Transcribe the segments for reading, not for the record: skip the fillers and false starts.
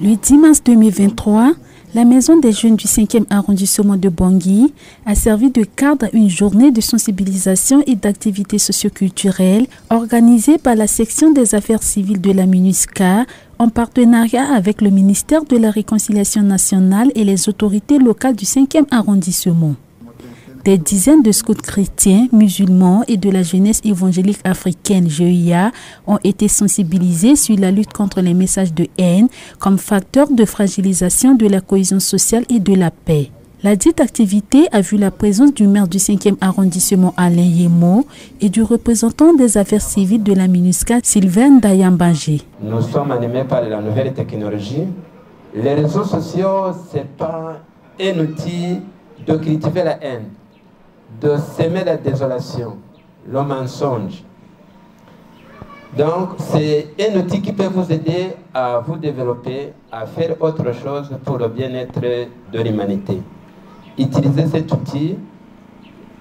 Le 10 mars 2023, la Maison des Jeunes du 5e arrondissement de Bangui a servi de cadre à une journée de sensibilisation et d'activités socioculturelles organisée par la section des affaires civiles de la MINUSCA en partenariat avec le ministère de la Réconciliation nationale et les autorités locales du 5e arrondissement. Des dizaines de scouts chrétiens, musulmans et de la jeunesse évangélique africaine GEIA ont été sensibilisés sur la lutte contre les messages de haine comme facteur de fragilisation de la cohésion sociale et de la paix. La dite activité a vu la présence du maire du 5e arrondissement Alain Yemo et du représentant des affaires civiles de la MINUSCA Sylvain Dayambangé. Nous sommes animés par la nouvelle technologie. Les réseaux sociaux, ce n'est pas un outil de cultiver la haine, de semer la désolation, le mensonge. Donc, c'est un outil qui peut vous aider à vous développer, à faire autre chose pour le bien-être de l'humanité. Utilisez cet outil,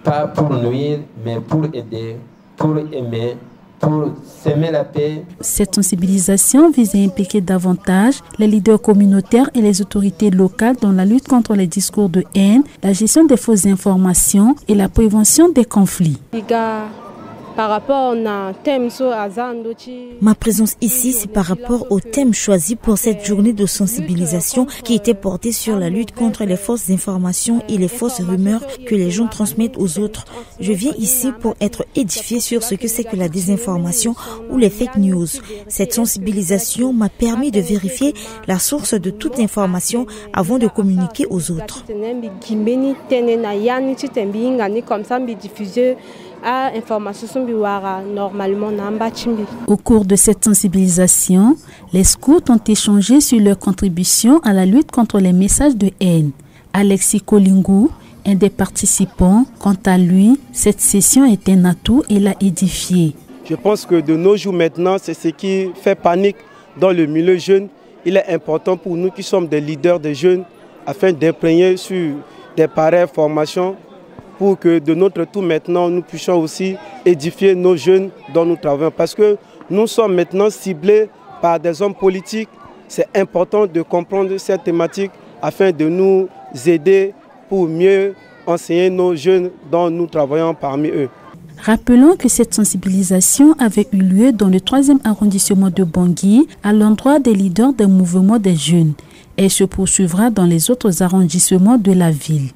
pas pour nuire, mais pour aider, pour aimer, pour semer la paix. Cette sensibilisation vise à impliquer davantage les leaders communautaires et les autorités locales dans la lutte contre les discours de haine, la gestion des fausses informations et la prévention des conflits. Ma présence ici, c'est par rapport au thème choisi pour cette journée de sensibilisation qui était portée sur la lutte contre les fausses informations et les fausses rumeurs que les gens transmettent aux autres. Je viens ici pour être édifié sur ce que c'est que la désinformation ou les fake news. Cette sensibilisation m'a permis de vérifier la source de toute information avant de communiquer aux autres. Au cours de cette sensibilisation, les scouts ont échangé sur leur contribution à la lutte contre les messages de haine. Alexis Kolingou, un des participants, quant à lui, cette session est un atout et l'a édifié. Je pense que de nos jours maintenant, c'est ce qui fait panique dans le milieu jeune. Il est important pour nous qui sommes des leaders de jeunes afin d'imprégner sur des pareilles formations pour que de notre tour maintenant, nous puissions aussi édifier nos jeunes dont nous travaillons. Parce que nous sommes maintenant ciblés par des hommes politiques. C'est important de comprendre cette thématique afin de nous aider pour mieux enseigner nos jeunes dont nous travaillons parmi eux. Rappelons que cette sensibilisation avait eu lieu dans le 3e arrondissement de Bangui à l'endroit des leaders des mouvements des jeunes. Elle se poursuivra dans les autres arrondissements de la ville.